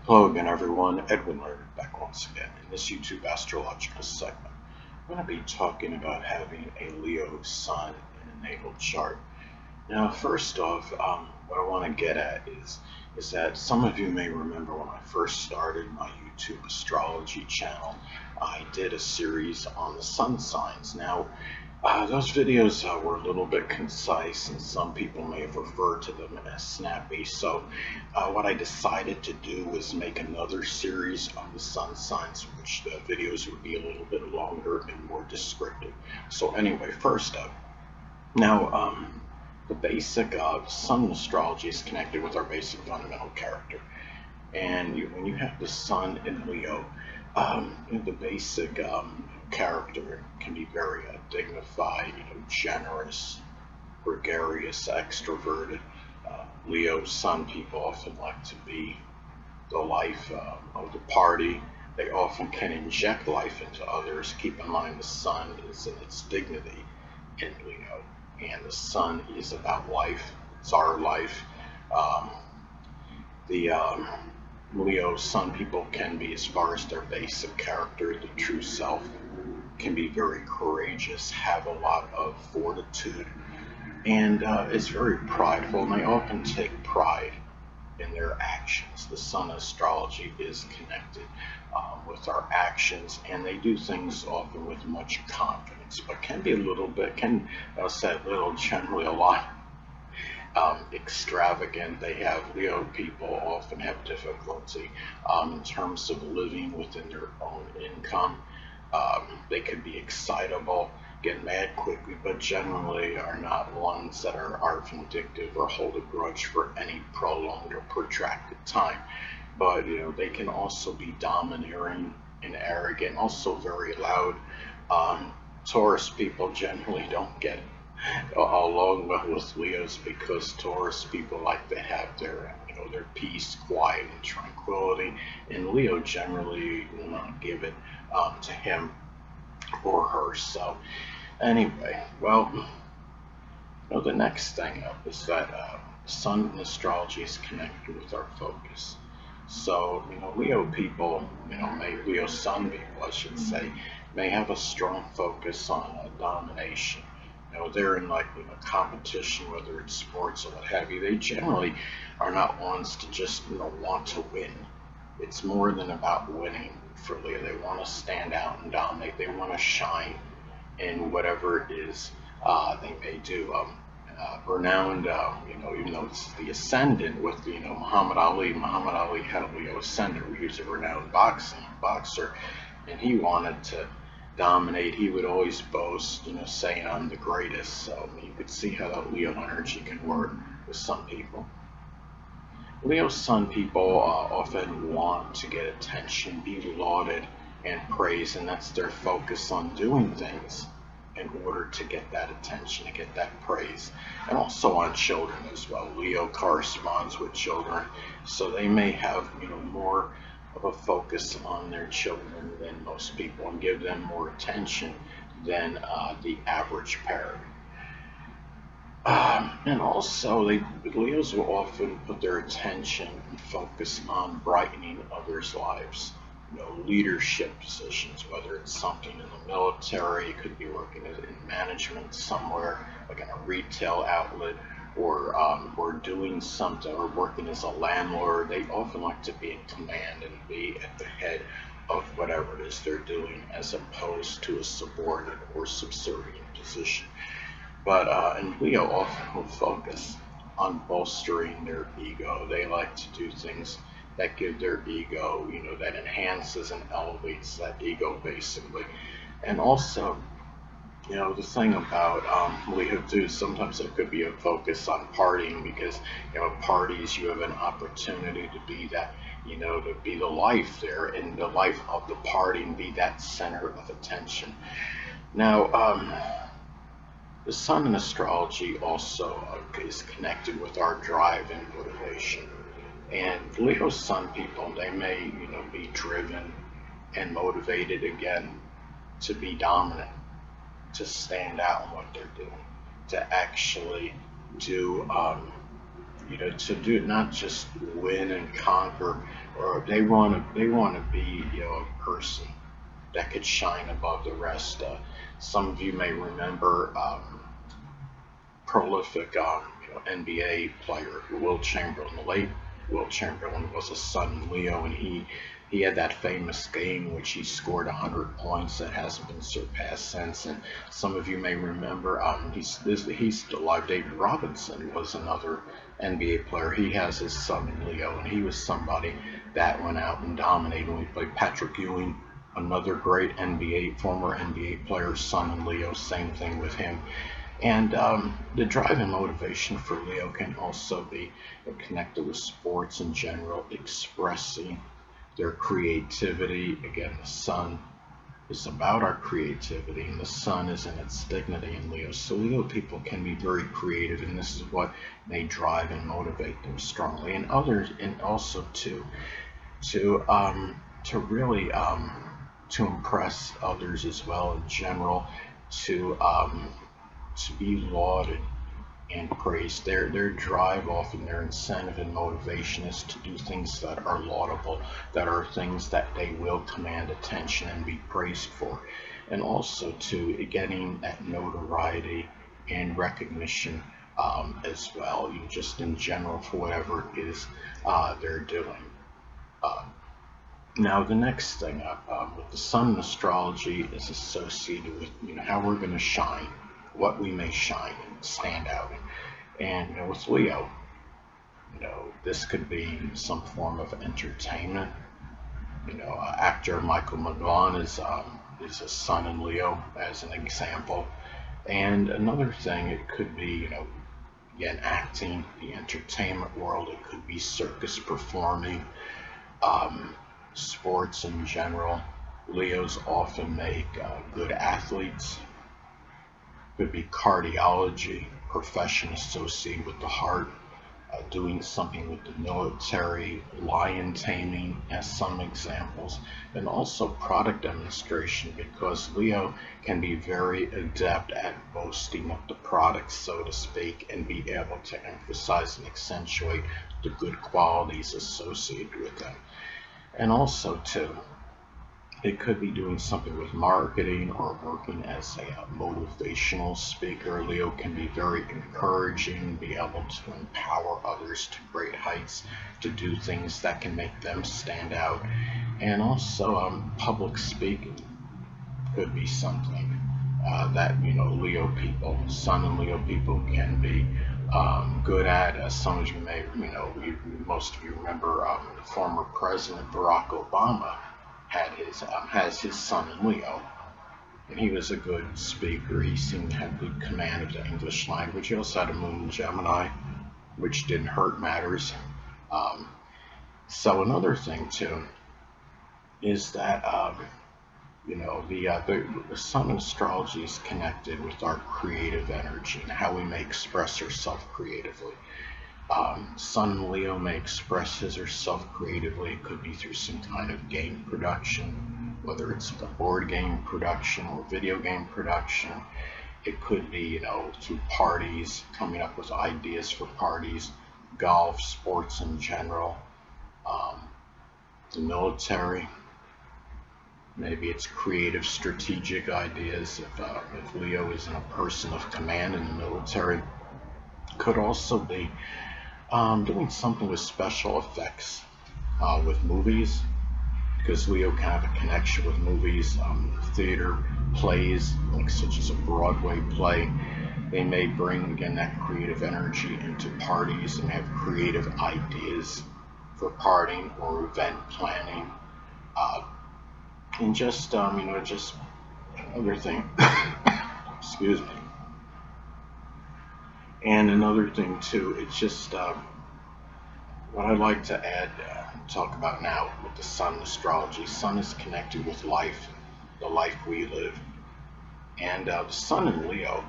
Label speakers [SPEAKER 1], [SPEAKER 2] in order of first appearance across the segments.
[SPEAKER 1] Hello again, everyone. Edwin Learnard back once again in this YouTube astrological segment. I'm going to be talking about having a Leo sun in a natal chart. Now, first off, what I want to get at is that some of you may remember when I first started my YouTube astrology channel, I did a series on the sun signs. Now, those videos were a little bit concise, and some people may have referred to them as snappy. So, what I decided to do was make another series on the sun signs, which the videos would be a little bit longer and more descriptive. So, anyway, first up, now, the basic sun astrology is connected with our basic fundamental character. And when you have the sun in Leo, the basic character can be very dignified, generous, gregarious, extroverted. Leo sun people often like to be the life of the party. They often can inject life into others. Keep in mind the sun is in its dignity in Leo, and the sun is about life. It's our life. Um, the Leo sun people can be, as far as their basic character, the true self, can be very courageous, have a lot of fortitude, and is very prideful, and they often take pride in their actions. The sun astrology is connected with our actions, and they do things often with much confidence, but can be a little bit, can, I'll say little, generally a lot extravagant. They have, people often have difficulty in terms of living within their own income. They could be excitable, get mad quickly, but generally are not ones that are vindictive or hold a grudge for any prolonged or protracted time. But they can also be domineering and arrogant, also very loud. Taurus people generally don't get along well with Leos because Taurus people like to have their peace, quiet, and tranquility, and Leo generally will not give it to him or her. So anyway, well, the next thing up is that Sun in astrology is connected with our focus. So, Leo people, Leo Sun people, I should say, may have a strong focus on domination. They're in like competition, whether it's sports or what have you. They generally are not ones to just want to win. It's more than about winning for Leo. They want to stand out and dominate. They want to shine in whatever it is they may do. Renowned, even though it's the ascendant with, Muhammad Ali. Muhammad Ali had a Leo ascendant. He was a renowned boxer, and he wanted to dominate. He would always boast, saying, "I'm the greatest." So you could see how that Leo energy can work with some people. Leo Sun people often want to get attention, be lauded, and praised, and that's their focus on doing things in order to get that attention, to get that praise, and also on children as well. Leo corresponds with children, so they may have more of a focus on their children than most people, and give them more attention than the average parent. And also, Leos will often put their attention and focus on brightening others' lives. Leadership positions, whether it's something in the military, it could be working in management somewhere, like in a retail outlet, or doing something, or working as a landlord. They often like to be in command and be at the head of whatever it is they're doing, as opposed to a subordinate or subservient position. But and Leo often will focus on bolstering their ego. They like to do things that give their ego, that enhances and elevates that ego, basically. And also, the thing about Leo too, sometimes it could be a focus on partying because, parties, you have an opportunity to be that, to be the life there and the life of the party and be that center of attention. Now, the sun in astrology also is connected with our drive and motivation. And Leo sun people, they may, be driven and motivated again to be dominant, to stand out in what they're doing, to actually do, to do not just win and conquer, or they want to be, a person that could shine above the rest. Some of you may remember prolific NBA player Will Chamberlain. The late Will Chamberlain was a son in Leo, and he had that famous game in which he scored 100 points that hasn't been surpassed since. And some of you may remember he's still alive. David Robinson was another NBA player. He has his son in Leo, and he was somebody that went out and dominated. We played Patrick Ewing, another great former NBA player, son in Leo. Same thing with him. And the drive and motivation for Leo can also be connected with sports in general, expressing their creativity. Again, the sun is about our creativity, and the sun is in its dignity in Leo. So Leo people can be very creative, and this is what may drive and motivate them strongly. And others, and also to really to impress others as well in general, to be lauded and praised. Their drive, often their incentive and motivation, is to do things that are laudable, that are things that they will command attention and be praised for, and also to getting that notoriety and recognition as well, just in general for whatever it is they're doing. Uh, Now, the next thing up with the sun in astrology is associated with how we're going to shine, what we may shine and stand out in. And with Leo, this could be some form of entertainment. Actor Michael McGowan is a sun in Leo, as an example. And another thing, it could be again, acting, the entertainment world. It could be circus performing. Sports in general. Leos often make good athletes. Could be cardiology, profession associated with the heart, doing something with the military, lion taming as some examples, and also product demonstration, because Leo can be very adept at boasting up the products, so to speak, and be able to emphasize and accentuate the good qualities associated with them. And also, too, it could be doing something with marketing or working as a motivational speaker. Leo can be very encouraging, be able to empower others to great heights, to do things that can make them stand out. And also, public speaking could be something that Leo people, Sun and Leo people, can be good at. As some of you may, most of you remember, the former President Barack Obama has his son in Leo, and he was a good speaker. He seemed to have good command of the English language. He also had a moon in Gemini, which didn't hurt matters. So another thing too is that the sun in astrology is connected with our creative energy and how we may express ourselves creatively. Sun in Leo may express his or herself creatively. It could be through some kind of game production, whether it's a board game production or video game production. It could be, through parties, coming up with ideas for parties, golf, sports in general, the military. Maybe it's creative, strategic ideas. If Leo isn't a person of command in the military, could also be doing something with special effects, with movies, because Leo can have a connection with movies, theater, plays, like such as a Broadway play. They may bring again that creative energy into parties and have creative ideas for partying or event planning. And just just another thing. Excuse me. And another thing too, it's just what I'd like to add, talk about now with the sun astrology. Sun is connected with life, the life we live, and the sun in Leo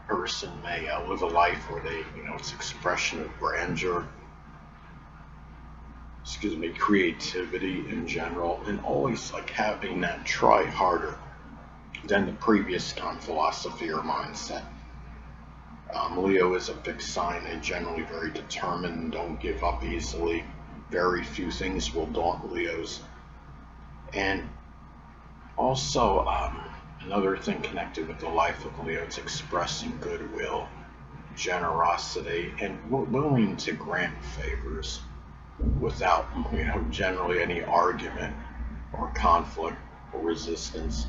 [SPEAKER 1] person may live a life where they, it's expression of grandeur, creativity in general, and always like having that try harder than the previous time philosophy or mindset. Leo is a fixed sign and generally very determined and don't give up easily. Very few things will daunt Leos. And also, another thing connected with the life of Leo is expressing goodwill, generosity, and willing to grant favors without, generally any argument or conflict or resistance.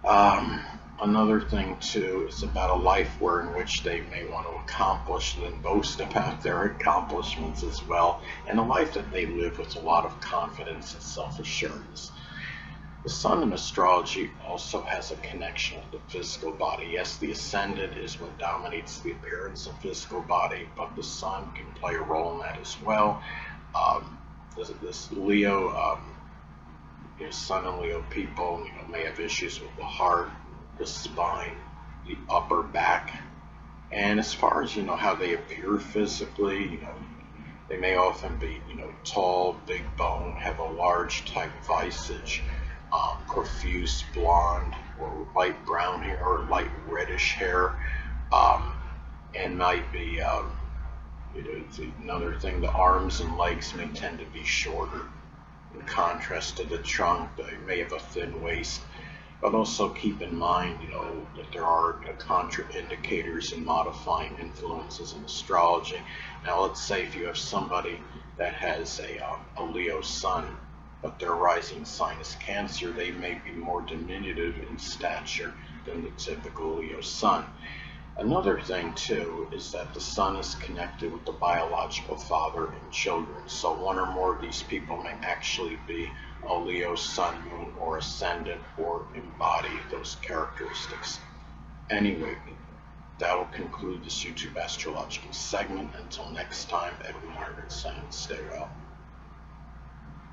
[SPEAKER 1] Um, Another thing too is about a life where in which they may want to accomplish and boast about their accomplishments as well, and a life that they live with a lot of confidence and self-assurance. The sun in astrology also has a connection with the physical body. Yes, the ascendant is what dominates the appearance of physical body, but the sun can play a role in that as well. Um, this Leo, Sun and Leo people, may have issues with the heart, the spine, the upper back, and as far as how they appear physically, they may often be tall, big bone, have a large type visage, profuse blonde or light brown hair or light reddish hair, um, and might be another thing. The arms and legs may tend to be shorter. In contrast to the trunk, they may have a thin waist, but also keep in mind, that there are contraindicators and modifying influences in astrology. Now, let's say if you have somebody that has a Leo sun, but their rising sign is Cancer, they may be more diminutive in stature than the typical Leo sun. Another thing too is that the sun is connected with the biological father and children. So one or more of these people may actually be a Leo sun, moon, or ascendant, or embody those characteristics. Anyway, that will conclude this YouTube astrological segment. Until next time, Edwin Learnard saying stay well.